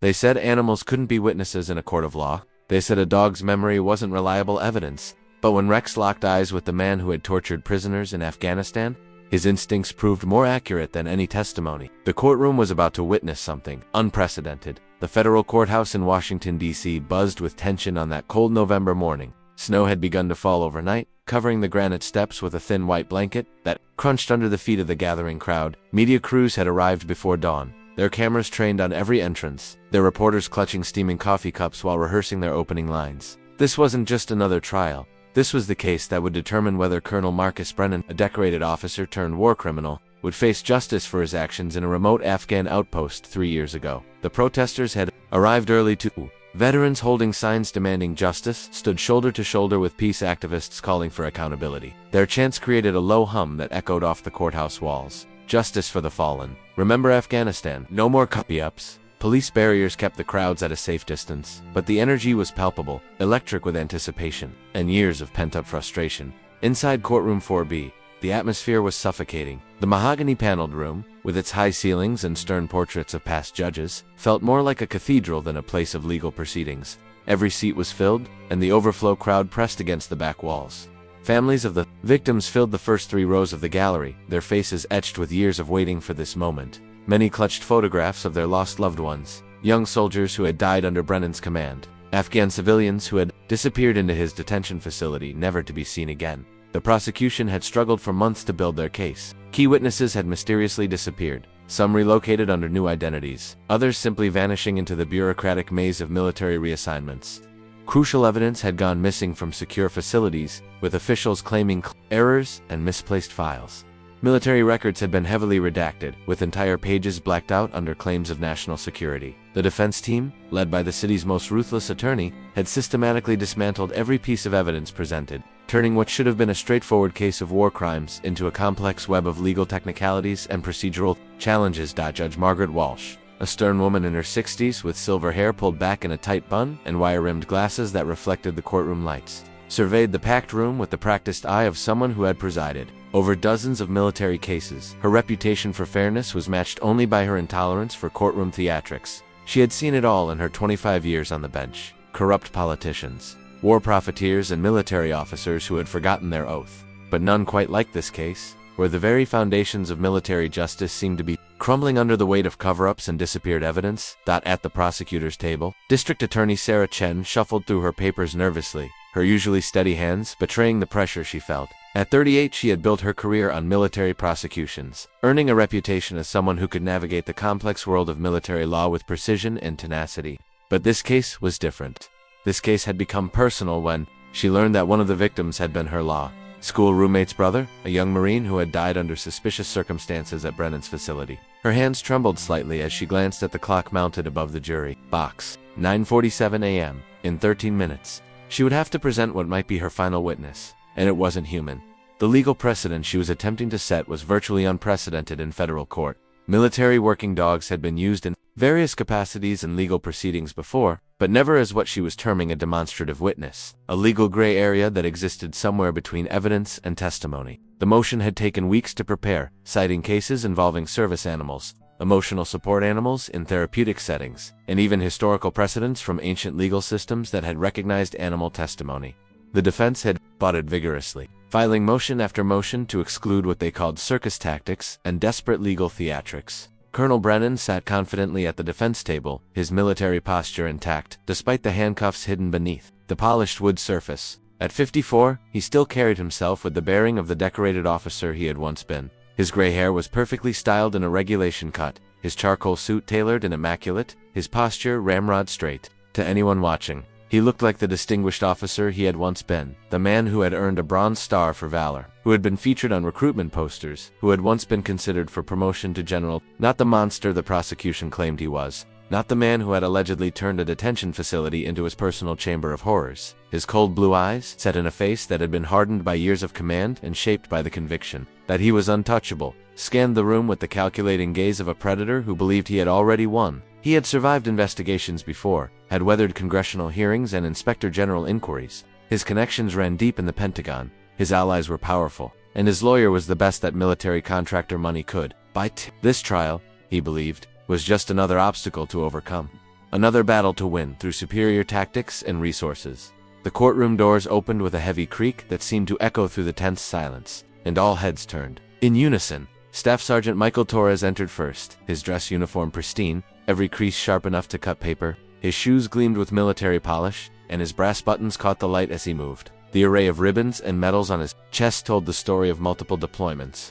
They said animals couldn't be witnesses in a court of law. They said a dog's memory wasn't reliable evidence. But when Rex locked eyes with the man who had tortured prisoners in Afghanistan, his instincts proved more accurate than any testimony. The courtroom was about to witness something unprecedented. The federal courthouse in Washington, D.C. buzzed with tension on that cold November morning. Snow had begun to fall overnight, covering the granite steps with a thin white blanket that crunched under the feet of the gathering crowd. Media crews had arrived before dawn, their cameras trained on every entrance, their reporters clutching steaming coffee cups while rehearsing their opening lines. This wasn't just another trial. This was the case that would determine whether Colonel Marcus Brennan, a decorated officer turned war criminal, would face justice for his actions in a remote Afghan outpost 3 years ago. The protesters had arrived early too. Veterans holding signs demanding justice stood shoulder to shoulder with peace activists calling for accountability. Their chants created a low hum that echoed off the courthouse walls. Justice for the fallen. Remember Afghanistan. No more copy-ups. Police barriers kept the crowds at a safe distance, but the energy was palpable, electric with anticipation, and years of pent-up frustration. Inside courtroom 4B, the atmosphere was suffocating. The mahogany-paneled room, with its high ceilings and stern portraits of past judges, felt more like a cathedral than a place of legal proceedings. Every seat was filled, and the overflow crowd pressed against the back walls. Families of the victims filled the first 3 rows of the gallery, their faces etched with years of waiting for this moment. Many clutched photographs of their lost loved ones, young soldiers who had died under Brennan's command, Afghan civilians who had disappeared into his detention facility, never to be seen again. The prosecution had struggled for months to build their case. Key witnesses had mysteriously disappeared, some relocated under new identities, others simply vanishing into the bureaucratic maze of military reassignments. Crucial evidence had gone missing from secure facilities, with officials claiming errors and misplaced files. Military records had been heavily redacted, with entire pages blacked out under claims of national security. The defense team, led by the city's most ruthless attorney, had systematically dismantled every piece of evidence presented, turning what should have been a straightforward case of war crimes into a complex web of legal technicalities and procedural challenges. Judge Margaret Walsh, a stern woman in her 60s with silver hair pulled back in a tight bun and wire-rimmed glasses that reflected the courtroom lights, surveyed the packed room with the practiced eye of someone who had presided over dozens of military cases. Her reputation for fairness was matched only by her intolerance for courtroom theatrics. She had seen it all in her 25 years on the bench: corrupt politicians, war profiteers, and military officers who had forgotten their oath. But none quite like this case, where the very foundations of military justice seemed to be crumbling under the weight of cover-ups and disappeared evidence. At the prosecutor's table, District Attorney Sarah Chen shuffled through her papers nervously, her usually steady hands betraying the pressure she felt. At 38, she had built her career on military prosecutions, earning a reputation as someone who could navigate the complex world of military law with precision and tenacity. But this case was different. This case had become personal when she learned that one of the victims had been her law school roommate's brother, a young Marine who had died under suspicious circumstances at Brennan's facility. Her hands trembled slightly as she glanced at the clock mounted above the jury box. 9:47 a.m. In 13 minutes. She would have to present what might be her final witness, and it wasn't human. The legal precedent she was attempting to set was virtually unprecedented in federal court. Military working dogs had been used in various capacities in legal proceedings before, but never as what she was terming a demonstrative witness, a legal gray area that existed somewhere between evidence and testimony. The motion had taken weeks to prepare, citing cases involving service animals, emotional support animals in therapeutic settings, and even historical precedents from ancient legal systems that had recognized animal testimony. The defense had fought it vigorously, filing motion after motion to exclude what they called circus tactics and desperate legal theatrics. Colonel Brennan sat confidently at the defense table, his military posture intact, despite the handcuffs hidden beneath the polished wood surface. At 54, he still carried himself with the bearing of the decorated officer he had once been. His gray hair was perfectly styled in a regulation cut, his charcoal suit tailored and immaculate, his posture ramrod straight. To anyone watching, he looked like the distinguished officer he had once been, the man who had earned a Bronze Star for valor, who had been featured on recruitment posters, who had once been considered for promotion to general, not the monster the prosecution claimed he was, not the man who had allegedly turned a detention facility into his personal chamber of horrors. His cold blue eyes, set in a face that had been hardened by years of command and shaped by the conviction that he was untouchable, scanned the room with the calculating gaze of a predator who believed he had already won. He had survived investigations before, had weathered congressional hearings and inspector general inquiries. His connections ran deep in the Pentagon, his allies were powerful, and his lawyer was the best that military contractor money could buy. This trial, he believed, was just another obstacle to overcome. Another battle to win through superior tactics and resources. The courtroom doors opened with a heavy creak that seemed to echo through the tense silence, and all heads turned. In unison, Staff Sergeant Michael Torres entered first, his dress uniform pristine, every crease sharp enough to cut paper. His shoes gleamed with military polish, and his brass buttons caught the light as he moved. The array of ribbons and medals on his chest told the story of multiple deployments.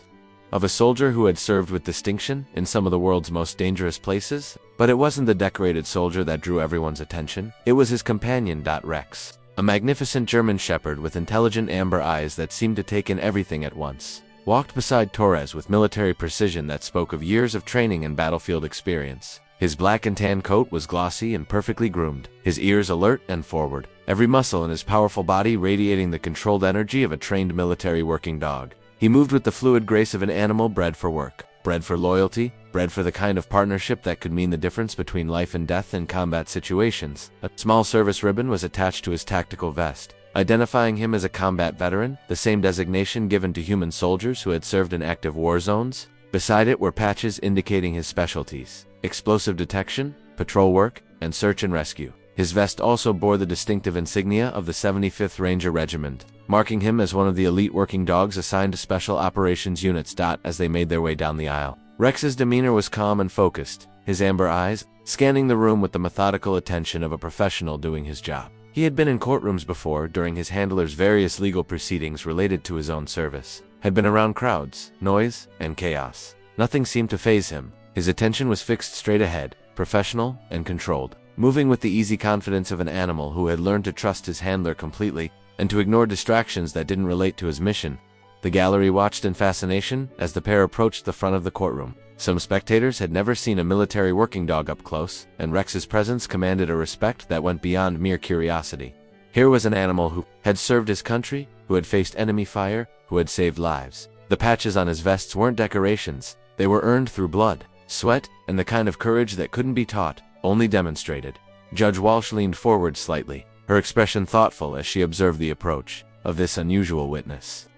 Of a soldier who had served with distinction in some of the world's most dangerous places. But it wasn't the decorated soldier that drew everyone's attention. It was his companion, Rex. A magnificent German shepherd with intelligent amber eyes that seemed to take in everything at once. Walked beside Torres with military precision that spoke of years of training and battlefield experience. His black and tan coat was glossy and perfectly groomed, his ears alert and forward, every muscle in his powerful body radiating the controlled energy of a trained military working dog. He moved with the fluid grace of an animal bred for work, bred for loyalty, bred for the kind of partnership that could mean the difference between life and death in combat situations. A small service ribbon was attached to his tactical vest, identifying him as a combat veteran, the same designation given to human soldiers who had served in active war zones. Beside it were patches indicating his specialties: explosive detection, patrol work, and search and rescue. His vest also bore the distinctive insignia of the 75th Ranger Regiment, marking him as one of the elite working dogs assigned to special operations units. As they made their way down the aisle, Rex's demeanor was calm and focused, his amber eyes scanning the room with the methodical attention of a professional doing his job. He had been in courtrooms before during his handler's various legal proceedings related to his own service, had been around crowds, noise, and chaos. Nothing seemed to faze him. His attention was fixed straight ahead, professional and controlled, moving with the easy confidence of an animal who had learned to trust his handler completely and to ignore distractions that didn't relate to his mission. The gallery watched in fascination as the pair approached the front of the courtroom. Some spectators had never seen a military working dog up close, and Rex's presence commanded a respect that went beyond mere curiosity. Here was an animal who had served his country, who had faced enemy fire, who had saved lives. The patches on his vests weren't decorations. They were earned through blood, sweat, and the kind of courage that couldn't be taught, only demonstrated. Judge Walsh leaned forward slightly, her expression thoughtful as she observed the approach of this unusual witness.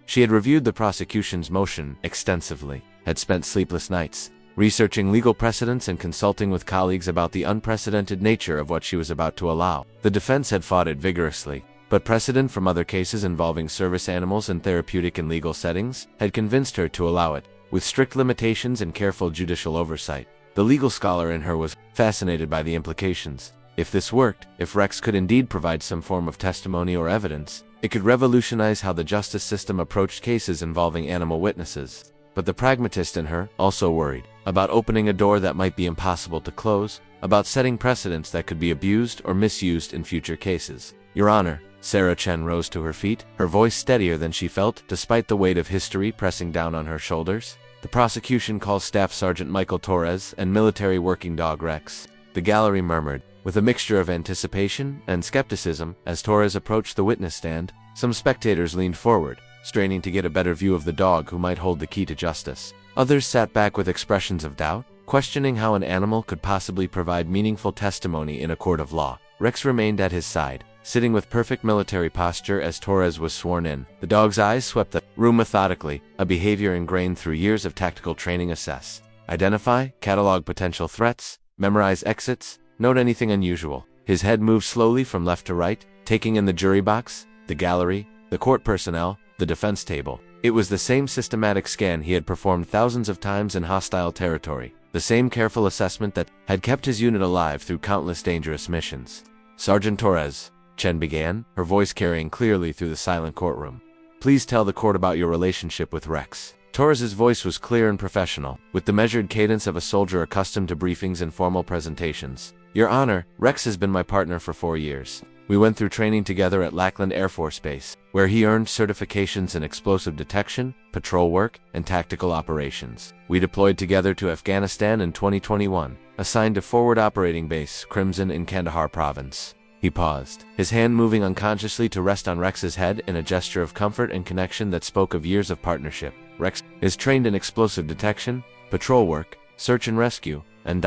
She had reviewed the prosecution's motion extensively, had spent sleepless nights, researching legal precedents and consulting with colleagues about the unprecedented nature of what she was about to allow. The defense had fought it vigorously, but precedent from other cases involving service animals in therapeutic and legal settings had convinced her to allow it, with strict limitations and careful judicial oversight. The legal scholar in her was fascinated by the implications. If this worked, if Rex could indeed provide some form of testimony or evidence, it could revolutionize how the justice system approached cases involving animal witnesses. But the pragmatist in her also worried about opening a door that might be impossible to close, about setting precedents that could be abused or misused in future cases. Your Honor, Sarah Chen rose to her feet, her voice steadier than she felt, despite the weight of history pressing down on her shoulders. The prosecution calls Staff Sergeant Michael Torres and military working dog Rex. The gallery murmured, with a mixture of anticipation and skepticism, as Torres approached the witness stand. Some spectators leaned forward, straining to get a better view of the dog who might hold the key to justice. Others sat back with expressions of doubt, questioning how an animal could possibly provide meaningful testimony in a court of law. Rex remained at his side, sitting with perfect military posture as Torres was sworn in. The dog's eyes swept the room methodically, a behavior ingrained through years of tactical training. Assess, identify, catalog potential threats, memorize exits, note anything unusual. His head moved slowly from left to right, taking in the jury box, the gallery, the court personnel, the defense table. It was the same systematic scan he had performed thousands of times in hostile territory, the same careful assessment that had kept his unit alive through countless dangerous missions. Sergeant Torres, Chen began, her voice carrying clearly through the silent courtroom. Please tell the court about your relationship with Rex. Torres's voice was clear and professional, with the measured cadence of a soldier accustomed to briefings and formal presentations. Your Honor, Rex has been my partner for 4 years. We went through training together at Lackland Air Force Base, where he earned certifications in explosive detection, patrol work, and tactical operations. We deployed together to Afghanistan in 2021, assigned to Forward Operating Base Crimson in Kandahar Province. He paused, his hand moving unconsciously to rest on Rex's head in a gesture of comfort and connection that spoke of years of partnership. Rex is trained in explosive detection, patrol work, search and rescue, and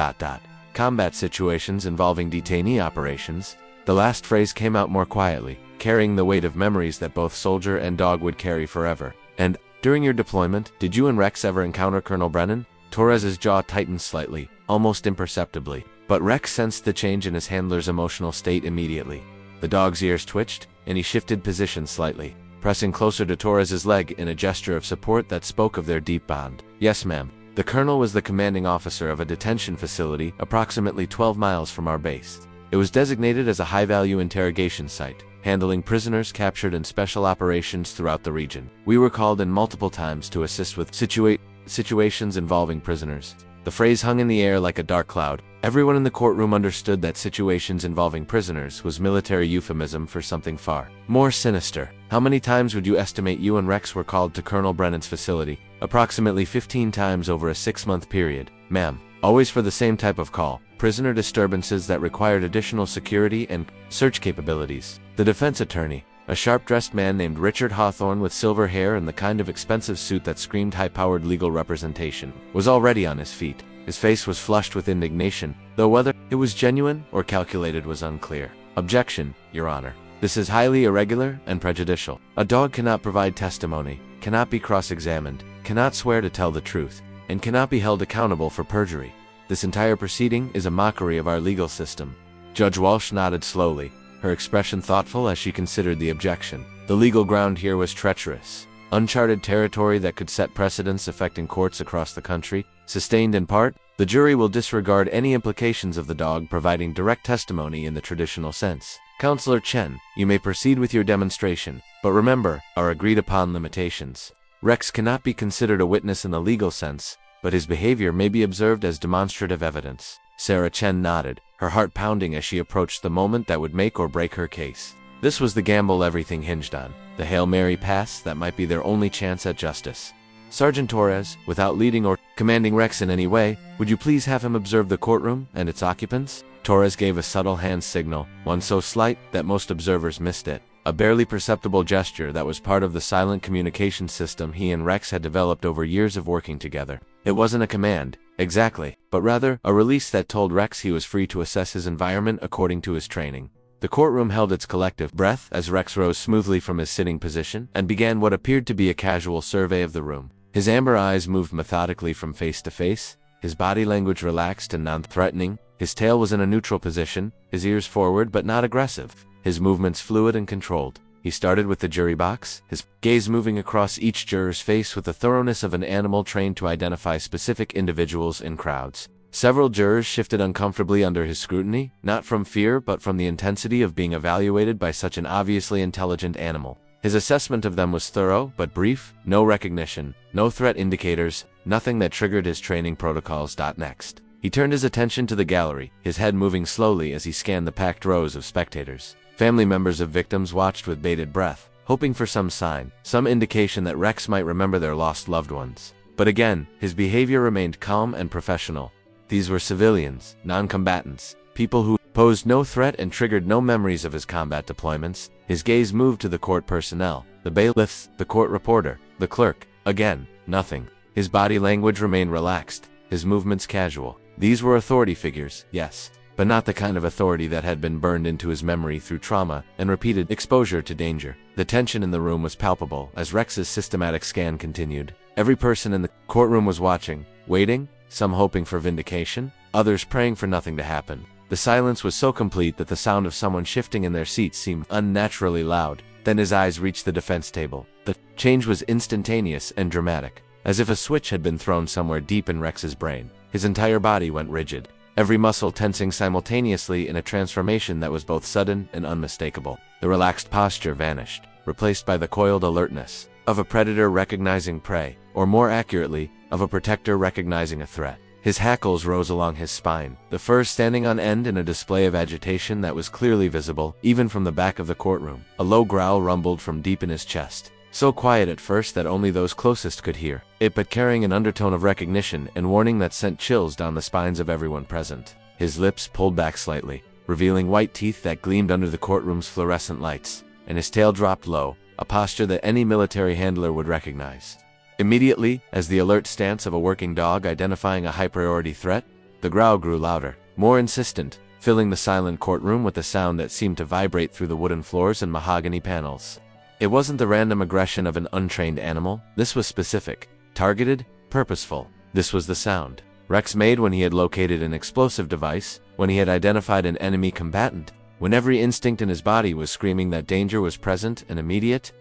combat situations involving detainee operations. The last phrase came out more quietly, carrying the weight of memories that both soldier and dog would carry forever. And, during your deployment, did you and Rex ever encounter Colonel Brennan? Torres's jaw tightened slightly, almost imperceptibly. But Rex sensed the change in his handler's emotional state immediately. The dog's ears twitched, and he shifted position slightly, pressing closer to Torres's leg in a gesture of support that spoke of their deep bond. "Yes, ma'am." The colonel was the commanding officer of a detention facility approximately 12 miles from our base. It was designated as a high-value interrogation site, handling prisoners captured in special operations throughout the region. We were called in multiple times to assist with situations involving prisoners. The phrase hung in the air like a dark cloud. Everyone in the courtroom understood that situations involving prisoners was military euphemism for something far more sinister. "How many times would you estimate you and Rex were called to Colonel Brennan's facility?" "Approximately 15 times over a 6-month period, ma'am. Always for the same type of call, prisoner disturbances that required additional security and search capabilities." The defense attorney, a sharp-dressed man named Richard Hawthorne with silver hair and the kind of expensive suit that screamed high-powered legal representation, was already on his feet. His face was flushed with indignation, though whether it was genuine or calculated was unclear. "Objection, Your Honor. This is highly irregular and prejudicial. A dog cannot provide testimony, cannot be cross-examined, cannot swear to tell the truth, and cannot be held accountable for perjury. This entire proceeding is a mockery of our legal system." Judge Walsh nodded slowly, her expression thoughtful as she considered the objection. The legal ground here was treacherous, uncharted territory that could set precedents affecting courts across the country. Sustained in part, the jury will disregard any implications of the dog providing direct testimony in the traditional sense. "Counselor Chen, you may proceed with your demonstration, but remember our agreed-upon limitations. Rex cannot be considered a witness in the legal sense, but his behavior may be observed as demonstrative evidence." Sarah Chen nodded, her heart pounding as she approached the moment that would make or break her case. This was the gamble everything hinged on, the Hail Mary pass that might be their only chance at justice. "Sergeant Torres, without leading or commanding Rex in any way, would you please have him observe the courtroom and its occupants?" Torres gave a subtle hand signal, one so slight that most observers missed it. A barely perceptible gesture that was part of the silent communication system he and Rex had developed over years of working together. It wasn't a command, exactly, but rather a release that told Rex he was free to assess his environment according to his training. The courtroom held its collective breath as Rex rose smoothly from his sitting position and began what appeared to be a casual survey of the room. His amber eyes moved methodically from face to face, his body language relaxed and non-threatening, his tail was in a neutral position, his ears forward but not aggressive, his movements fluid and controlled. He started with the jury box, his gaze moving across each juror's face with the thoroughness of an animal trained to identify specific individuals in crowds. Several jurors shifted uncomfortably under his scrutiny, not from fear but from the intensity of being evaluated by such an obviously intelligent animal. His assessment of them was thorough but brief, no recognition, no threat indicators, nothing that triggered his training protocols. Next, he turned his attention to the gallery, his head moving slowly as he scanned the packed rows of spectators. Family members of victims watched with bated breath, hoping for some sign, some indication that Rex might remember their lost loved ones. But again, his behavior remained calm and professional. These were civilians, non-combatants, people who posed no threat and triggered no memories of his combat deployments. His gaze moved to the court personnel, the bailiffs, the court reporter, the clerk. Again, nothing. His body language remained relaxed, his movements casual. These were authority figures, yes, but not the kind of authority that had been burned into his memory through trauma and repeated exposure to danger. The tension in the room was palpable as Rex's systematic scan continued. Every person in the courtroom was watching, waiting, some hoping for vindication, others praying for nothing to happen. The silence was so complete that the sound of someone shifting in their seats seemed unnaturally loud. Then his eyes reached the defense table. The change was instantaneous and dramatic, as if a switch had been thrown somewhere deep in Rex's brain. His entire body went rigid, every muscle tensing simultaneously in a transformation that was both sudden and unmistakable. The relaxed posture vanished, replaced by the coiled alertness of a predator recognizing prey, or more accurately, of a protector recognizing a threat. His hackles rose along his spine, the furs standing on end in a display of agitation that was clearly visible, even from the back of the courtroom. A low growl rumbled from deep in his chest, so quiet at first that only those closest could hear it, but carrying an undertone of recognition and warning that sent chills down the spines of everyone present. His lips pulled back slightly, revealing white teeth that gleamed under the courtroom's fluorescent lights, and his tail dropped low, a posture that any military handler would recognize. Immediately, as the alert stance of a working dog identifying a high-priority threat, the growl grew louder, more insistent, filling the silent courtroom with a sound that seemed to vibrate through the wooden floors and mahogany panels. It wasn't the random aggression of an untrained animal. This was specific, targeted, purposeful. This was the sound Rex made when he had located an explosive device, when he had identified an enemy combatant, when every instinct in his body was screaming that danger was present and immediate.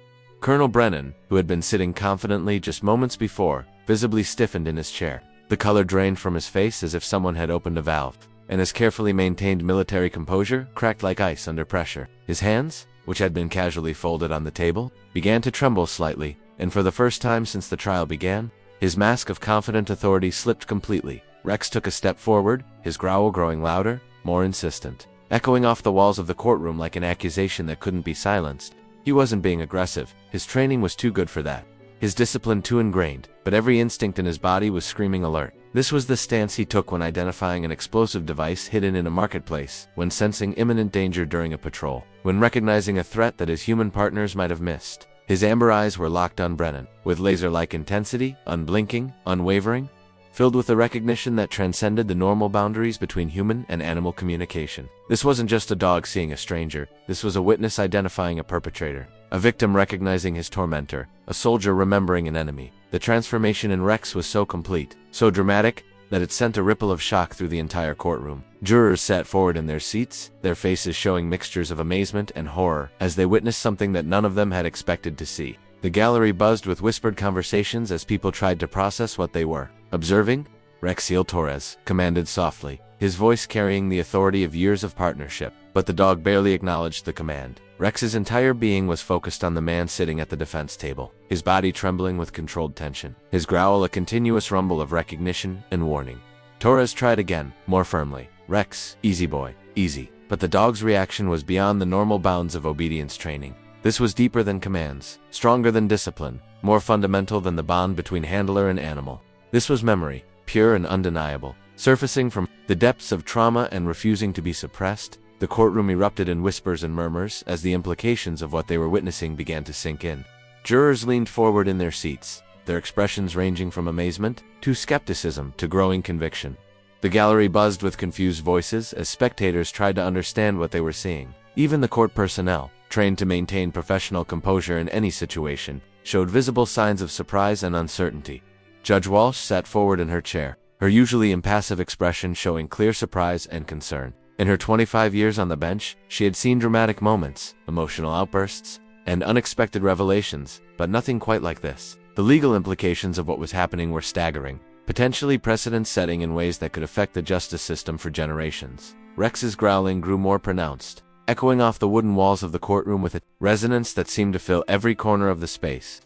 Colonel Brennan, who had been sitting confidently just moments before, visibly stiffened in his chair. The color drained from his face as if someone had opened a valve, and his carefully maintained military composure cracked like ice under pressure. His hands, which had been casually folded on the table, began to tremble slightly, and for the first time since the trial began, his mask of confident authority slipped completely. Rex took a step forward, his growl growing louder, more insistent, echoing off the walls of the courtroom like an accusation that couldn't be silenced. He wasn't being aggressive, his training was too good for that, his discipline too ingrained, but every instinct in his body was screaming alert. This was the stance he took when identifying an explosive device hidden in a marketplace, when sensing imminent danger during a patrol, when recognizing a threat that his human partners might have missed. His amber eyes were locked on Brennan, with laser-like intensity, unblinking, unwavering, filled with a recognition that transcended the normal boundaries between human and animal communication. This wasn't just a dog seeing a stranger, this was a witness identifying a perpetrator, a victim recognizing his tormentor, a soldier remembering an enemy. The transformation in Rex was so complete, so dramatic, that it sent a ripple of shock through the entire courtroom. Jurors sat forward in their seats, their faces showing mixtures of amazement and horror as they witnessed something that none of them had expected to see. The gallery buzzed with whispered conversations as people tried to process what they were observing. Michael Torres commanded softly, his voice carrying the authority of years of partnership, but the dog barely acknowledged the command. Rex's entire being was focused on the man sitting at the defense table, his body trembling with controlled tension, his growl a continuous rumble of recognition and warning. Torres tried again, more firmly. Rex, easy boy, easy. But the dog's reaction was beyond the normal bounds of obedience training. This was deeper than commands, stronger than discipline, more fundamental than the bond between handler and animal. This was memory, pure and undeniable, surfacing from the depths of trauma and refusing to be suppressed. The courtroom erupted in whispers and murmurs as the implications of what they were witnessing began to sink in. Jurors leaned forward in their seats, their expressions ranging from amazement to skepticism to growing conviction. The gallery buzzed with confused voices as spectators tried to understand what they were seeing. Even the court personnel, trained to maintain professional composure in any situation, showed visible signs of surprise and uncertainty. Judge Walsh sat forward in her chair, her usually impassive expression showing clear surprise and concern. In her 25 years on the bench, she had seen dramatic moments, emotional outbursts, and unexpected revelations, but nothing quite like this. The legal implications of what was happening were staggering, potentially precedent-setting in ways that could affect the justice system for generations. Rex's growling grew more pronounced, echoing off the wooden walls of the courtroom with a resonance that seemed to fill every corner of the space.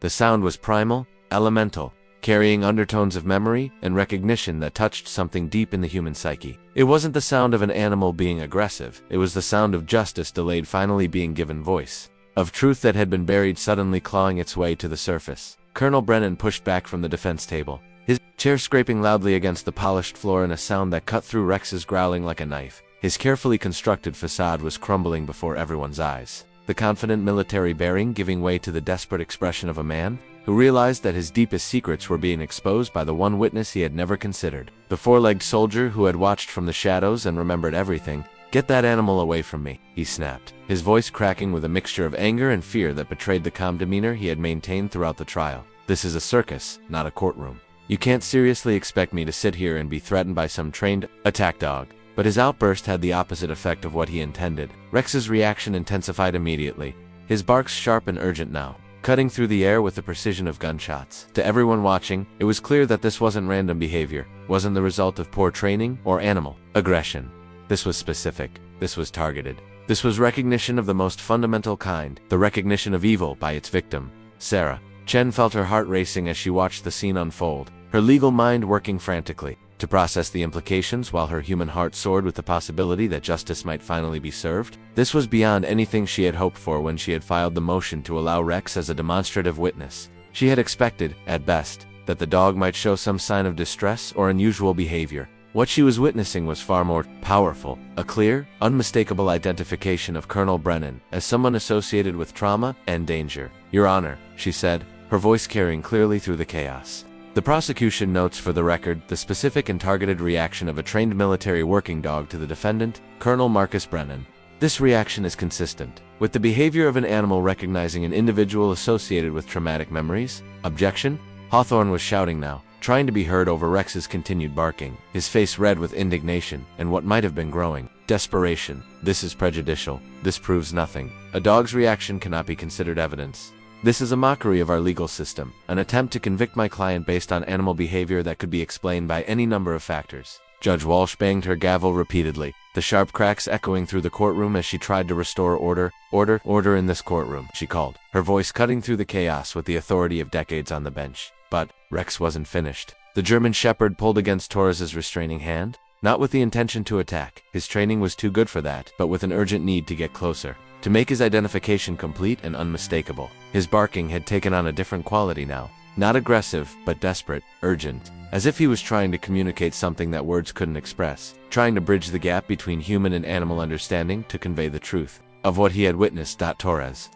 The sound was primal, elemental, carrying undertones of memory and recognition that touched something deep in the human psyche. It wasn't the sound of an animal being aggressive, it was the sound of justice delayed finally being given voice, of truth that had been buried suddenly clawing its way to the surface. Colonel Brennan pushed back from the defense table, his chair scraping loudly against the polished floor in a sound that cut through Rex's growling like a knife. His carefully constructed facade was crumbling before everyone's eyes, the confident military bearing giving way to the desperate expression of a man who realized that his deepest secrets were being exposed by the one witness he had never considered. The four-legged soldier who had watched from the shadows and remembered everything. "Get that animal away from me," he snapped, his voice cracking with a mixture of anger and fear that betrayed the calm demeanor he had maintained throughout the trial. "This is a circus, not a courtroom. You can't seriously expect me to sit here and be threatened by some trained attack dog." But his outburst had the opposite effect of what he intended. Rex's reaction intensified immediately, his barks sharp and urgent now, cutting through the air with the precision of gunshots. To everyone watching, it was clear that this wasn't random behavior, wasn't the result of poor training or animal aggression. This was specific, this was targeted. This was recognition of the most fundamental kind, the recognition of evil by its victim, Sarah. Chen felt her heart racing as she watched the scene unfold, her legal mind working frantically to process the implications while her human heart soared with the possibility that justice might finally be served. This was beyond anything she had hoped for when she had filed the motion to allow Rex as a demonstrative witness. She had expected, at best, that the dog might show some sign of distress or unusual behavior. What she was witnessing was far more powerful, a clear, unmistakable identification of Colonel Brennan as someone associated with trauma and danger. "Your Honor," she said, her voice carrying clearly through the chaos. The prosecution notes for the record the specific and targeted reaction of a trained military working dog to the defendant, Colonel Marcus Brennan. This reaction is consistent with the behavior of an animal recognizing an individual associated with traumatic memories. Objection? Hawthorne was shouting now, trying to be heard over Rex's continued barking, his face red with indignation and what might have been growing desperation. This is prejudicial. This proves nothing. A dog's reaction cannot be considered evidence. This is a mockery of our legal system, an attempt to convict my client based on animal behavior that could be explained by any number of factors. Judge Walsh banged her gavel repeatedly, the sharp cracks echoing through the courtroom as she tried to restore order. Order in this courtroom, she called, her voice cutting through the chaos with the authority of decades on the bench. But Rex wasn't finished. The German Shepherd pulled against Torres's restraining hand, not with the intention to attack. His training was too good for that, but with an urgent need to get closer, to make his identification complete and unmistakable. His barking had taken on a different quality now. Not aggressive, but desperate, urgent, as if he was trying to communicate something that words couldn't express, trying to bridge the gap between human and animal understanding to convey the truth of what he had witnessed. Torres,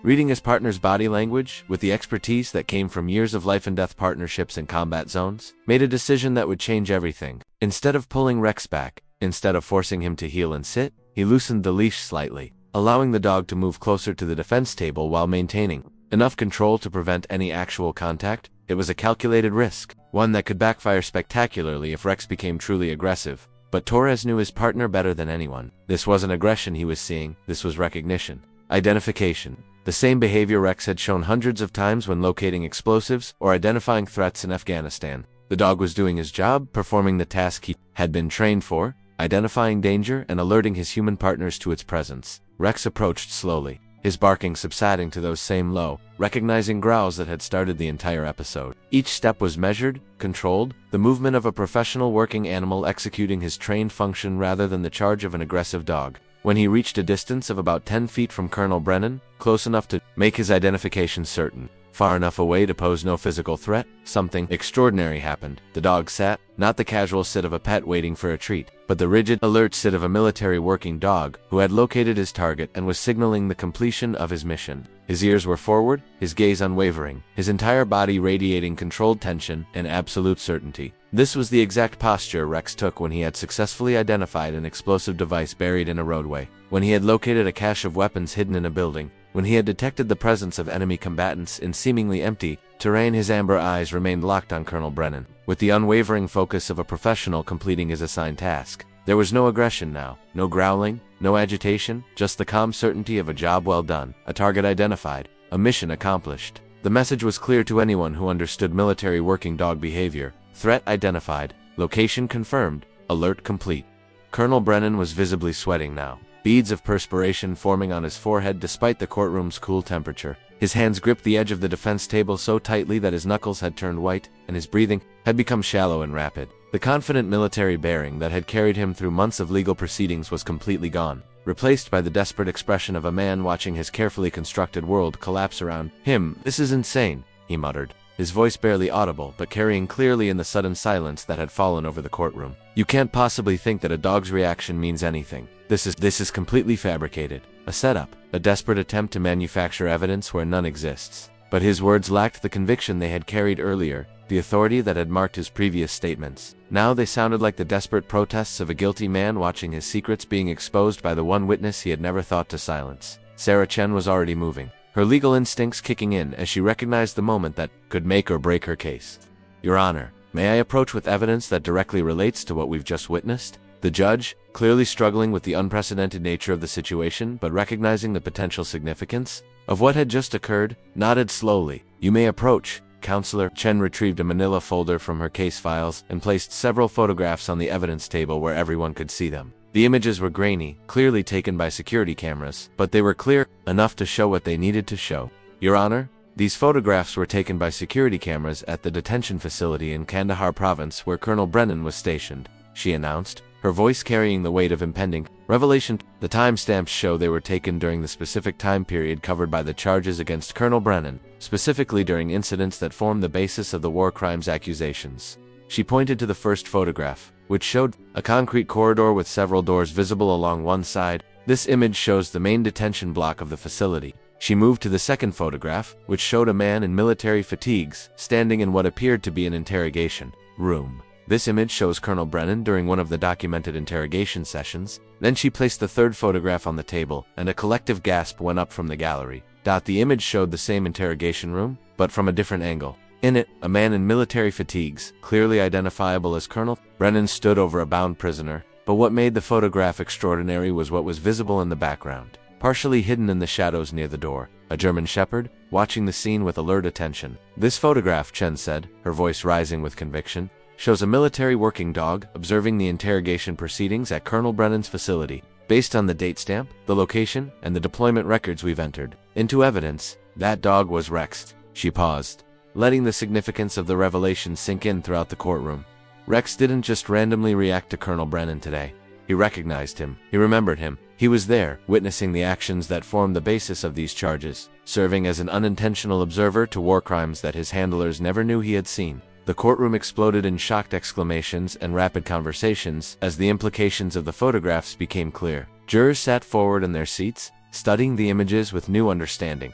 reading his partner's body language, with the expertise that came from years of life-and-death partnerships in combat zones, made a decision that would change everything. Instead of pulling Rex back, instead of forcing him to heel and sit, he loosened the leash slightly, allowing the dog to move closer to the defense table while maintaining enough control to prevent any actual contact. It was a calculated risk, one that could backfire spectacularly if Rex became truly aggressive. But Torres knew his partner better than anyone. This wasn't aggression he was seeing, this was recognition. Identification. The same behavior Rex had shown hundreds of times when locating explosives or identifying threats in Afghanistan. The dog was doing his job, performing the task he had been trained for, identifying danger and alerting his human partners to its presence. Rex approached slowly, his barking subsiding to those same low, recognizing growls that had started the entire episode. Each step was measured, controlled, the movement of a professional working animal executing his trained function rather than the charge of an aggressive dog. When he reached a distance of about 10 feet from Colonel Brennan, close enough to make his identification certain, far enough away to pose no physical threat, something extraordinary happened. The dog sat, not the casual sit of a pet waiting for a treat, but the rigid, alert sit of a military working dog who had located his target and was signaling the completion of his mission. His ears were forward, his gaze unwavering, his entire body radiating controlled tension and absolute certainty. This was the exact posture Rex took when he had successfully identified an explosive device buried in a roadway, when he had located a cache of weapons hidden in a building, when he had detected the presence of enemy combatants in seemingly empty terrain. His amber eyes remained locked on Colonel Brennan, with the unwavering focus of a professional completing his assigned task. There was no aggression now, no growling, no agitation, just the calm certainty of a job well done, a target identified, a mission accomplished. The message was clear to anyone who understood military working dog behavior. Threat identified, location confirmed, alert complete. Colonel Brennan was visibly sweating now, beads of perspiration forming on his forehead despite the courtroom's cool temperature. His hands gripped the edge of the defense table so tightly that his knuckles had turned white, and his breathing had become shallow and rapid. The confident military bearing that had carried him through months of legal proceedings was completely gone, replaced by the desperate expression of a man watching his carefully constructed world collapse around him. "This is insane," he muttered, his voice barely audible but carrying clearly in the sudden silence that had fallen over the courtroom. "You can't possibly think that a dog's reaction means anything. This is completely fabricated. A setup, a desperate attempt to manufacture evidence where none exists." But his words lacked the conviction they had carried earlier, the authority that had marked his previous statements. Now they sounded like the desperate protests of a guilty man watching his secrets being exposed by the one witness he had never thought to silence. Sarah Chen was already moving, her legal instincts kicking in as she recognized the moment that could make or break her case. "Your Honor, may I approach with evidence that directly relates to what we've just witnessed?" The judge, clearly struggling with the unprecedented nature of the situation but recognizing the potential significance of what had just occurred, nodded slowly. "You may approach, Counselor." Chen retrieved a manila folder from her case files and placed several photographs on the evidence table where everyone could see them. The images were grainy, clearly taken by security cameras, but they were clear enough to show what they needed to show. "Your Honor, these photographs were taken by security cameras at the detention facility in Kandahar province where Colonel Brennan was stationed," she announced, her voice carrying the weight of impending revelation. The timestamps show they were taken during the specific time period covered by the charges against Colonel Brennan, specifically during incidents that formed the basis of the war crimes accusations. She pointed to the first photograph, which showed a concrete corridor with several doors visible along one side. "This image shows the main detention block of the facility." She moved to the second photograph, which showed a man in military fatigues, standing in what appeared to be an interrogation room. This image shows Colonel Brennan during one of the documented interrogation sessions. Then she placed the third photograph on the table, and a collective gasp went up from the gallery. The image showed the same interrogation room, but from a different angle. In it, a man in military fatigues, clearly identifiable as Colonel Brennan, stood over a bound prisoner, but what made the photograph extraordinary was what was visible in the background. Partially hidden in the shadows near the door, a German shepherd, watching the scene with alert attention. This photograph, Chen said, her voice rising with conviction, shows a military working dog observing the interrogation proceedings at Colonel Brennan's facility. Based on the date stamp, the location, and the deployment records we've entered into evidence, that dog was Rex. She paused, letting the significance of the revelation sink in throughout the courtroom. Rex didn't just randomly react to Colonel Brennan today. He recognized him. He remembered him. He was there, witnessing the actions that formed the basis of these charges, serving as an unintentional observer to war crimes that his handlers never knew he had seen. The courtroom exploded in shocked exclamations and rapid conversations as the implications of the photographs became clear. Jurors sat forward in their seats, studying the images with new understanding.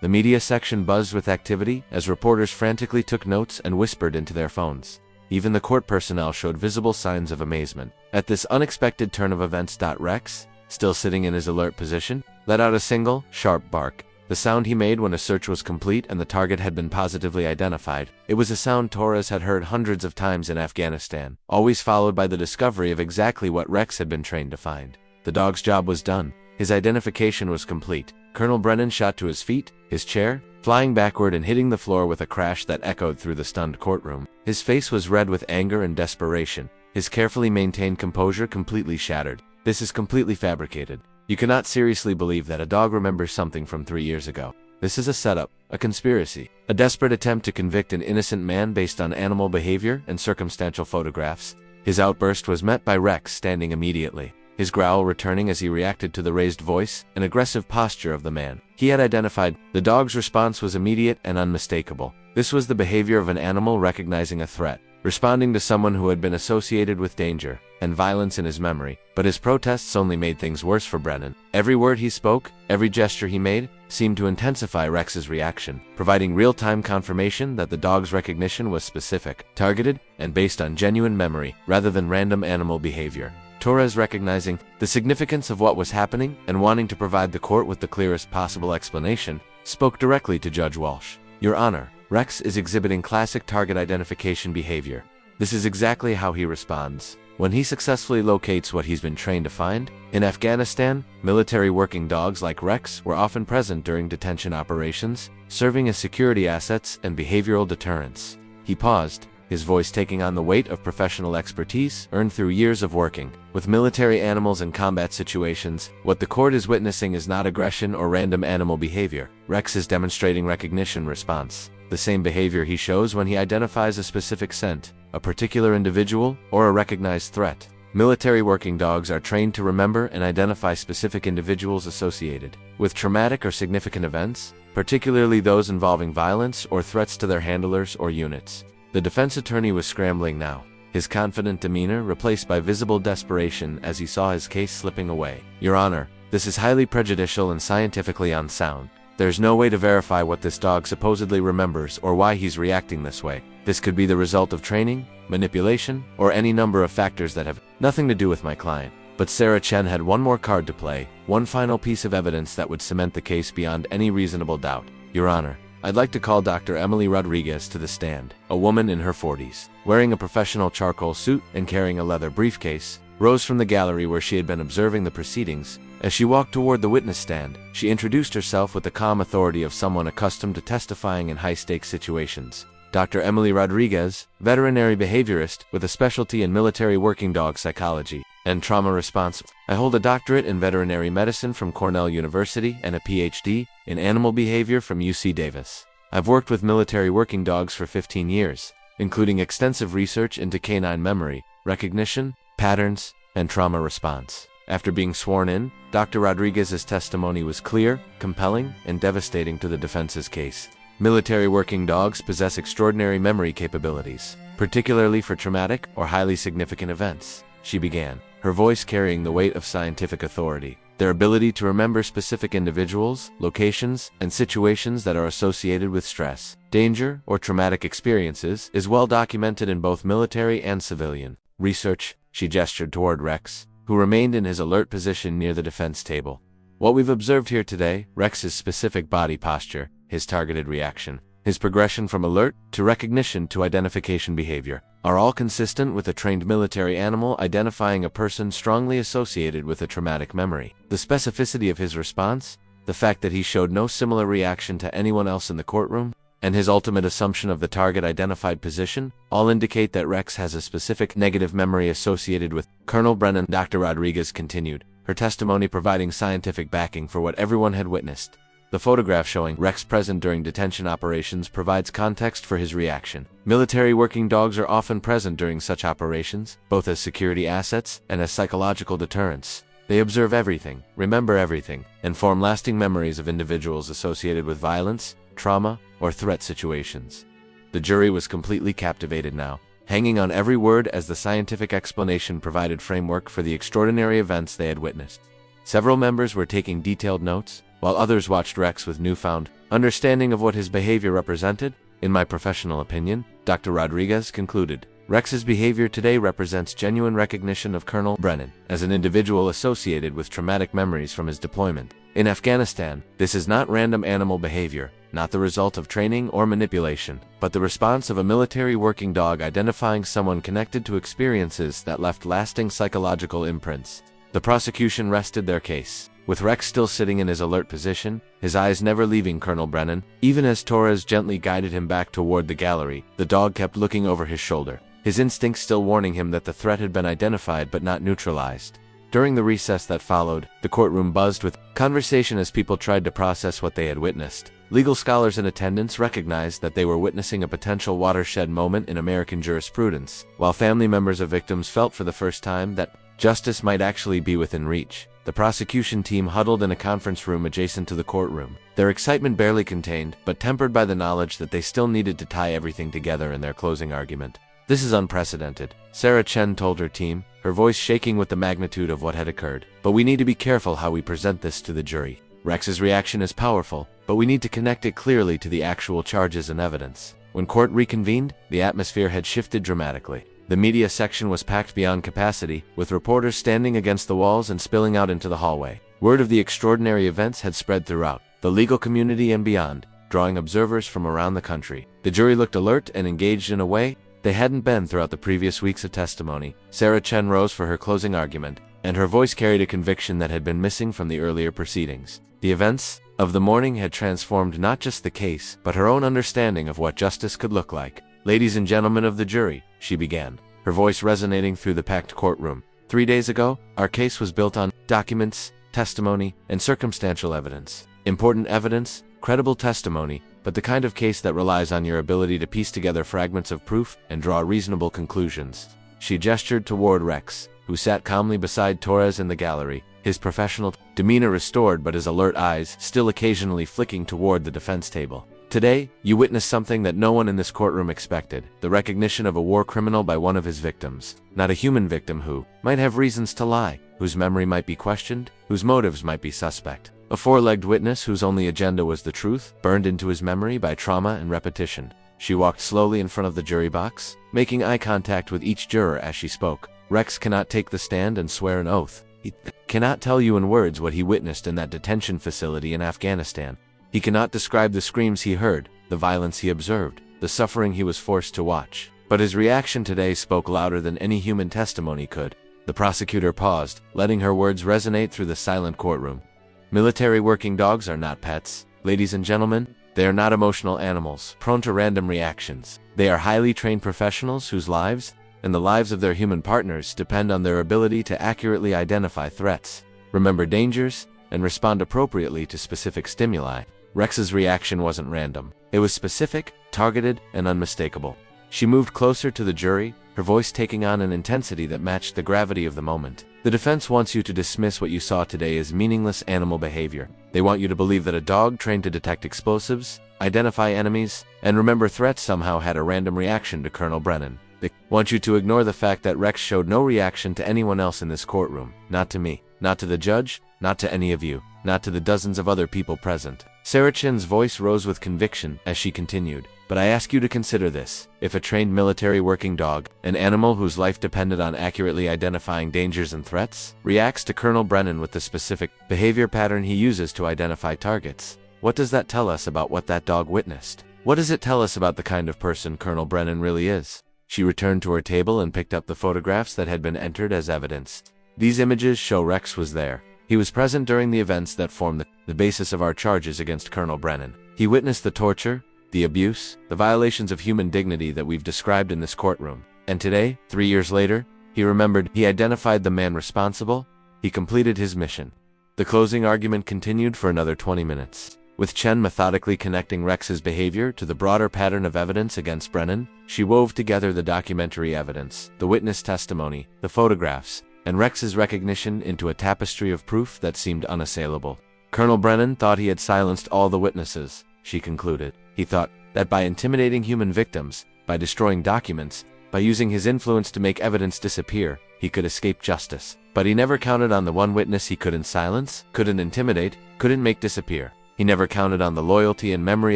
The media section buzzed with activity as reporters frantically took notes and whispered into their phones. Even the court personnel showed visible signs of amazement. At this unexpected turn of events, Rex, still sitting in his alert position, let out a single, sharp bark. The sound he made when a search was complete and the target had been positively identified. It was a sound Torres had heard hundreds of times in Afghanistan, always followed by the discovery of exactly what Rex had been trained to find. The dog's job was done. His identification was complete. Colonel Brennan shot to his feet, his chair flying backward and hitting the floor with a crash that echoed through the stunned courtroom. His face was red with anger and desperation, his carefully maintained composure completely shattered. This is completely fabricated. You cannot seriously believe that a dog remembers something from 3 years ago. This is a setup, a conspiracy, a desperate attempt to convict an innocent man based on animal behavior and circumstantial photographs. His outburst was met by Rex standing immediately, his growl returning as he reacted to the raised voice and aggressive posture of the man he had identified. The dog's response was immediate and unmistakable. This was the behavior of an animal recognizing a threat, responding to someone who had been associated with danger and violence in his memory. But his protests only made things worse for Brennan. Every word he spoke, every gesture he made, seemed to intensify Rex's reaction, providing real-time confirmation that the dog's recognition was specific, targeted, and based on genuine memory rather than random animal behavior. Torres, recognizing the significance of what was happening and wanting to provide the court with the clearest possible explanation, spoke directly to Judge Walsh. "Your Honor, Rex is exhibiting classic target identification behavior. This is exactly how he responds when he successfully locates what he's been trained to find. In Afghanistan, military working dogs like Rex were often present during detention operations, serving as security assets and behavioral deterrents." He paused, his voice taking on the weight of professional expertise earned through years of working with military animals in combat situations. What the court is witnessing is not aggression or random animal behavior. Rex is demonstrating recognition response, the same behavior he shows when he identifies a specific scent, a particular individual, or a recognized threat. Military working dogs are trained to remember and identify specific individuals associated with traumatic or significant events, particularly those involving violence or threats to their handlers or units. The defense attorney was scrambling now, his confident demeanor replaced by visible desperation as he saw his case slipping away. "Your Honor, this is highly prejudicial and scientifically unsound. There's no way to verify what this dog supposedly remembers or why he's reacting this way. This could be the result of training, manipulation, or any number of factors that have nothing to do with my client." But Sarah Chen had one more card to play, one final piece of evidence that would cement the case beyond any reasonable doubt. "Your Honor, I'd like to call Dr. Emily Rodriguez to the stand." A woman in her 40s, wearing a professional charcoal suit and carrying a leather briefcase, rose from the gallery where she had been observing the proceedings. As she walked toward the witness stand, she introduced herself with the calm authority of someone accustomed to testifying in high-stakes situations. Dr. Emily Rodriguez, veterinary behaviorist with a specialty in military working dog psychology and trauma response. I hold a doctorate in veterinary medicine from Cornell University and a PhD in animal behavior from UC Davis. I've worked with military working dogs for 15 years, including extensive research into canine memory, recognition, patterns, and trauma response. After being sworn in, Dr. Rodriguez's testimony was clear, compelling, and devastating to the defense's case. Military working dogs possess extraordinary memory capabilities, particularly for traumatic or highly significant events, she began, her voice carrying the weight of scientific authority. Their ability to remember specific individuals, locations, and situations that are associated with stress, danger, or traumatic experiences is well documented in both military and civilian research. She gestured toward Rex, who remained in his alert position near the defense table. What we've observed here today, Rex's specific body posture, his targeted reaction, his progression from alert to recognition to identification behavior, are all consistent with a trained military animal identifying a person strongly associated with a traumatic memory. The specificity of his response, the fact that he showed no similar reaction to anyone else in the courtroom, and his ultimate assumption of the target identified position, all indicate that Rex has a specific negative memory associated with Colonel Brennan. Dr. Rodriguez continued, her testimony providing scientific backing for what everyone had witnessed. The photograph showing Rex present during detention operations provides context for his reaction. Military working dogs are often present during such operations, both as security assets and as psychological deterrents. They observe everything, remember everything, and form lasting memories of individuals associated with violence, trauma, or threat situations. The jury was completely captivated now, hanging on every word as the scientific explanation provided framework for the extraordinary events they had witnessed. Several members were taking detailed notes, while others watched Rex with newfound understanding of what his behavior represented. In my professional opinion, Dr. Rodriguez concluded, Rex's behavior today represents genuine recognition of Colonel Brennan as an individual associated with traumatic memories from his deployment. In Afghanistan, this is not random animal behavior, not the result of training or manipulation, but the response of a military working dog identifying someone connected to experiences that left lasting psychological imprints. The prosecution rested their case, with Rex still sitting in his alert position, his eyes never leaving Colonel Brennan. Even as Torres gently guided him back toward the gallery, the dog kept looking over his shoulder, his instincts still warning him that the threat had been identified but not neutralized. During the recess that followed, the courtroom buzzed with conversation as people tried to process what they had witnessed. Legal scholars in attendance recognized that they were witnessing a potential watershed moment in American jurisprudence, while family members of victims felt for the first time that justice might actually be within reach. The prosecution team huddled in a conference room adjacent to the courtroom, their excitement barely contained, but tempered by the knowledge that they still needed to tie everything together in their closing argument. This is unprecedented, Sarah Chen told her team, her voice shaking with the magnitude of what had occurred. But we need to be careful how we present this to the jury. Rex's reaction is powerful, but we need to connect it clearly to the actual charges and evidence. When court reconvened, the atmosphere had shifted dramatically. The media section was packed beyond capacity, with reporters standing against the walls and spilling out into the hallway. Word of the extraordinary events had spread throughout the legal community and beyond, drawing observers from around the country. The jury looked alert and engaged in a way they hadn't been throughout the previous weeks of testimony. Sarah Chen rose for her closing argument, and her voice carried a conviction that had been missing from the earlier proceedings. The events of the morning had transformed not just the case, but her own understanding of what justice could look like. Ladies and gentlemen of the jury, she began, her voice resonating through the packed courtroom. 3 days ago, our case was built on documents, testimony, and circumstantial evidence. Important evidence, credible testimony, but the kind of case that relies on your ability to piece together fragments of proof and draw reasonable conclusions. She gestured toward Rex, who sat calmly beside Torres in the gallery, his professional demeanor restored but his alert eyes still occasionally flicking toward the defense table. Today, you witnessed something that no one in this courtroom expected, the recognition of a war criminal by one of his victims. Not a human victim who might have reasons to lie, whose memory might be questioned, whose motives might be suspect. A four-legged witness whose only agenda was the truth, burned into his memory by trauma and repetition. She walked slowly in front of the jury box, making eye contact with each juror as she spoke. Rex cannot take the stand and swear an oath. He cannot tell you in words what he witnessed in that detention facility in Afghanistan. He cannot describe the screams he heard, the violence he observed, the suffering he was forced to watch. But his reaction today spoke louder than any human testimony could. The prosecutor paused, letting her words resonate through the silent courtroom. Military working dogs are not pets. Ladies and gentlemen, they are not emotional animals, prone to random reactions. They are highly trained professionals whose lives, and the lives of their human partners, depend on their ability to accurately identify threats, remember dangers, and respond appropriately to specific stimuli. Rex's reaction wasn't random. It was specific, targeted, and unmistakable. She moved closer to the jury, her voice taking on an intensity that matched the gravity of the moment. The defense wants you to dismiss what you saw today as meaningless animal behavior. They want you to believe that a dog trained to detect explosives, identify enemies, and remember threats somehow had a random reaction to Colonel Brennan. They want you to ignore the fact that Rex showed no reaction to anyone else in this courtroom. Not to me, not to the judge, not to any of you, not to the dozens of other people present. Sarah Chen's voice rose with conviction as she continued. But I ask you to consider this. If a trained military working dog, an animal whose life depended on accurately identifying dangers and threats, reacts to Colonel Brennan with the specific behavior pattern he uses to identify targets, what does that tell us about what that dog witnessed? What does it tell us about the kind of person Colonel Brennan really is? She returned to her table and picked up the photographs that had been entered as evidence. These images show Rex was there. He was present during the events that form the basis of our charges against Colonel Brennan. He witnessed the torture, the abuse, the violations of human dignity that we've described in this courtroom. And today, 3 years later, he remembered, he identified the man responsible, he completed his mission. The closing argument continued for another 20 minutes. With Chen methodically connecting Rex's behavior to the broader pattern of evidence against Brennan, she wove together the documentary evidence, the witness testimony, the photographs, and Rex's recognition into a tapestry of proof that seemed unassailable. Colonel Brennan thought he had silenced all the witnesses, she concluded. He thought that by intimidating human victims, by destroying documents, by using his influence to make evidence disappear, he could escape justice. But he never counted on the one witness he couldn't silence, couldn't intimidate, couldn't make disappear. He never counted on the loyalty and memory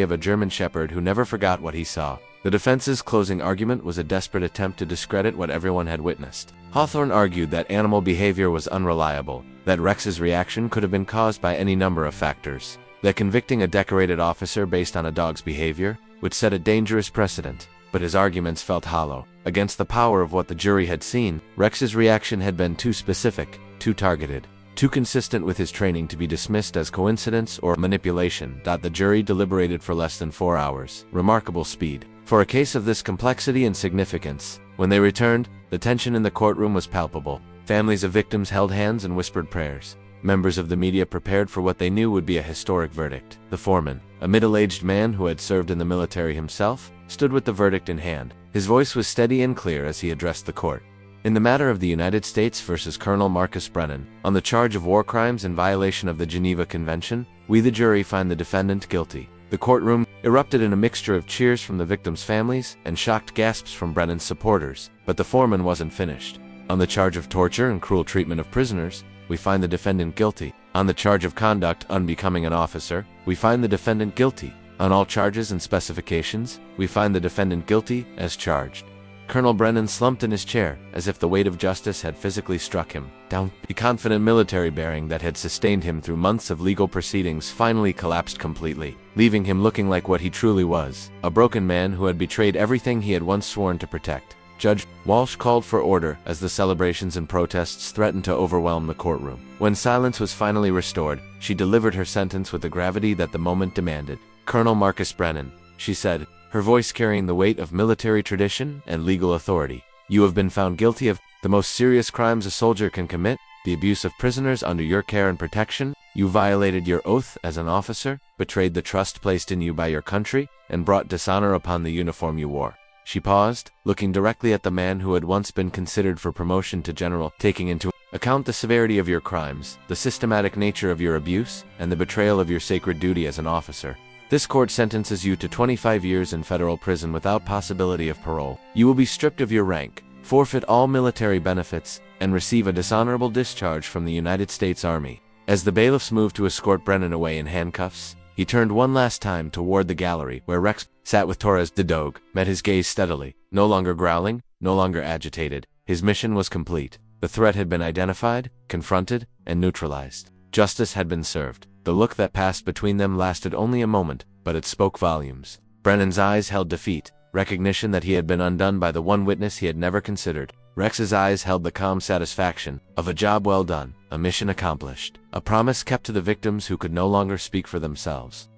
of a German shepherd who never forgot what he saw. The defense's closing argument was a desperate attempt to discredit what everyone had witnessed. Hawthorne argued that animal behavior was unreliable, that Rex's reaction could have been caused by any number of factors, that convicting a decorated officer based on a dog's behavior would set a dangerous precedent. But his arguments felt hollow. Against the power of what the jury had seen, Rex's reaction had been too specific, too targeted, too consistent with his training to be dismissed as coincidence or manipulation. The jury deliberated for less than 4 hours. Remarkable speed. For a case of this complexity and significance, when they returned, the tension in the courtroom was palpable. Families of victims held hands and whispered prayers. Members of the media prepared for what they knew would be a historic verdict. The foreman, a middle-aged man who had served in the military himself, stood with the verdict in hand. His voice was steady and clear as he addressed the court. In the matter of the United States versus Colonel Marcus Brennan, on the charge of war crimes in violation of the Geneva Convention, we the jury find the defendant guilty. The courtroom erupted in a mixture of cheers from the victims' families and shocked gasps from Brennan's supporters, but the foreman wasn't finished. On the charge of torture and cruel treatment of prisoners, we find the defendant guilty. On the charge of conduct unbecoming an officer, we find the defendant guilty. On all charges and specifications, we find the defendant guilty as charged. Colonel Brennan slumped in his chair, as if the weight of justice had physically struck him down. The confident military bearing that had sustained him through months of legal proceedings finally collapsed completely, leaving him looking like what he truly was, a broken man who had betrayed everything he had once sworn to protect. Judge Walsh called for order as the celebrations and protests threatened to overwhelm the courtroom. When silence was finally restored, she delivered her sentence with the gravity that the moment demanded. "Colonel Marcus Brennan," she said, her voice carrying the weight of military tradition and legal authority. "You have been found guilty of the most serious crimes a soldier can commit, the abuse of prisoners under your care and protection. You violated your oath as an officer, betrayed the trust placed in you by your country, and brought dishonor upon the uniform you wore." She paused, looking directly at the man who had once been considered for promotion to general, taking into account the severity of your crimes, the systematic nature of your abuse, and the betrayal of your sacred duty as an officer. This court sentences you to 25 years in federal prison without possibility of parole. You will be stripped of your rank, forfeit all military benefits, and receive a dishonorable discharge from the United States Army. As the bailiffs moved to escort Brennan away in handcuffs, he turned one last time toward the gallery where Rex sat with Torres. The dog met his gaze steadily, no longer growling, no longer agitated. His mission was complete. The threat had been identified, confronted, and neutralized. Justice had been served. The look that passed between them lasted only a moment, but it spoke volumes. Brennan's eyes held defeat, recognition that he had been undone by the one witness he had never considered. Rex's eyes held the calm satisfaction of a job well done, a mission accomplished, a promise kept to the victims who could no longer speak for themselves.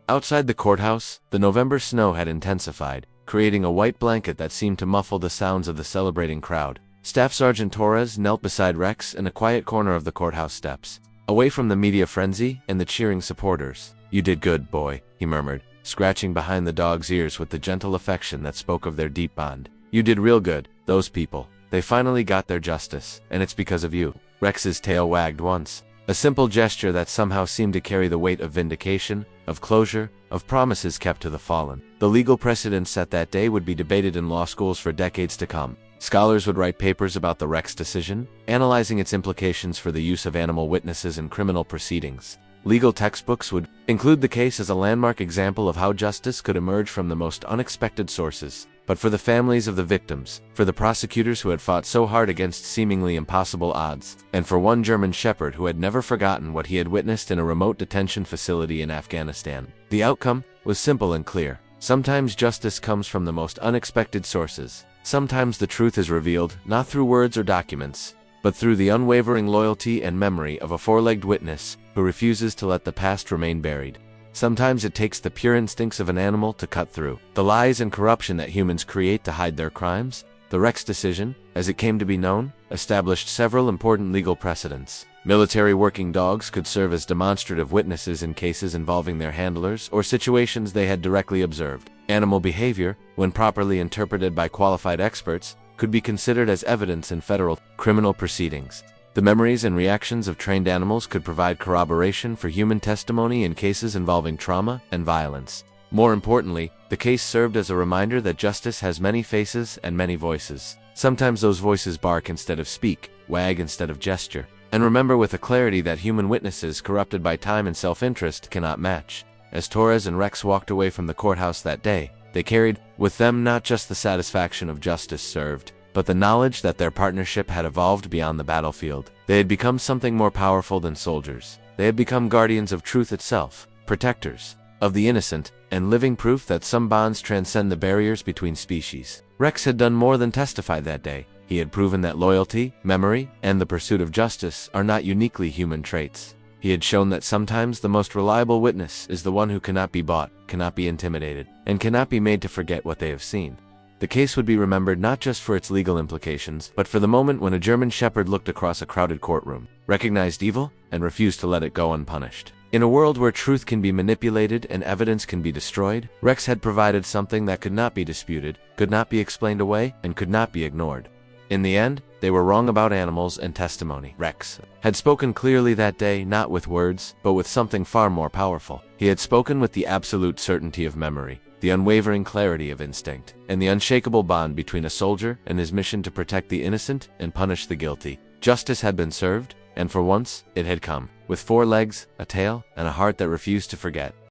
Outside the courthouse, the November snow had intensified, creating a white blanket that seemed to muffle the sounds of the celebrating crowd. Staff Sergeant Torres knelt beside Rex in a quiet corner of the courthouse steps, away from the media frenzy and the cheering supporters. "You did good, boy," he murmured, scratching behind the dog's ears with the gentle affection that spoke of their deep bond. "You did real good. Those people, they finally got their justice, and it's because of you." Rex's tail wagged once, a simple gesture that somehow seemed to carry the weight of vindication, of closure, of promises kept to the fallen. The legal precedents set that day would be debated in law schools for decades to come. Scholars would write papers about the Rex decision, analyzing its implications for the use of animal witnesses in criminal proceedings. Legal textbooks would include the case as a landmark example of how justice could emerge from the most unexpected sources. But for the families of the victims, for the prosecutors who had fought so hard against seemingly impossible odds, and for one German shepherd who had never forgotten what he had witnessed in a remote detention facility in Afghanistan, the outcome was simple and clear. Sometimes justice comes from the most unexpected sources. Sometimes the truth is revealed, not through words or documents, but through the unwavering loyalty and memory of a four-legged witness who refuses to let the past remain buried. Sometimes it takes the pure instincts of an animal to cut through the lies and corruption that humans create to hide their crimes. The Rex decision, as it came to be known, established several important legal precedents. Military working dogs could serve as demonstrative witnesses in cases involving their handlers or situations they had directly observed. Animal behavior, when properly interpreted by qualified experts, could be considered as evidence in federal criminal proceedings. The memories and reactions of trained animals could provide corroboration for human testimony in cases involving trauma and violence. More importantly, the case served as a reminder that justice has many faces and many voices. Sometimes those voices bark instead of speak, wag instead of gesture, and remember with a clarity that human witnesses corrupted by time and self-interest cannot match. As Torres and Rex walked away from the courthouse that day, they carried with them not just the satisfaction of justice served, but the knowledge that their partnership had evolved beyond the battlefield. They had become something more powerful than soldiers. They had become guardians of truth itself, protectors of the innocent, and living proof that some bonds transcend the barriers between species. Rex had done more than testify that day. He had proven that loyalty, memory, and the pursuit of justice are not uniquely human traits. He had shown that sometimes the most reliable witness is the one who cannot be bought, cannot be intimidated, and cannot be made to forget what they have seen. The case would be remembered not just for its legal implications, but for the moment when a German shepherd looked across a crowded courtroom, recognized evil, and refused to let it go unpunished. In a world where truth can be manipulated and evidence can be destroyed, Rex had provided something that could not be disputed, could not be explained away, and could not be ignored. In the end, they were wrong about animals and testimony. Rex had spoken clearly that day, not with words, but with something far more powerful. He had spoken with the absolute certainty of memory, the unwavering clarity of instinct, and the unshakable bond between a soldier and his mission to protect the innocent and punish the guilty. Justice had been served, and for once, it had come, with 4 legs, a tail, and a heart that refused to forget.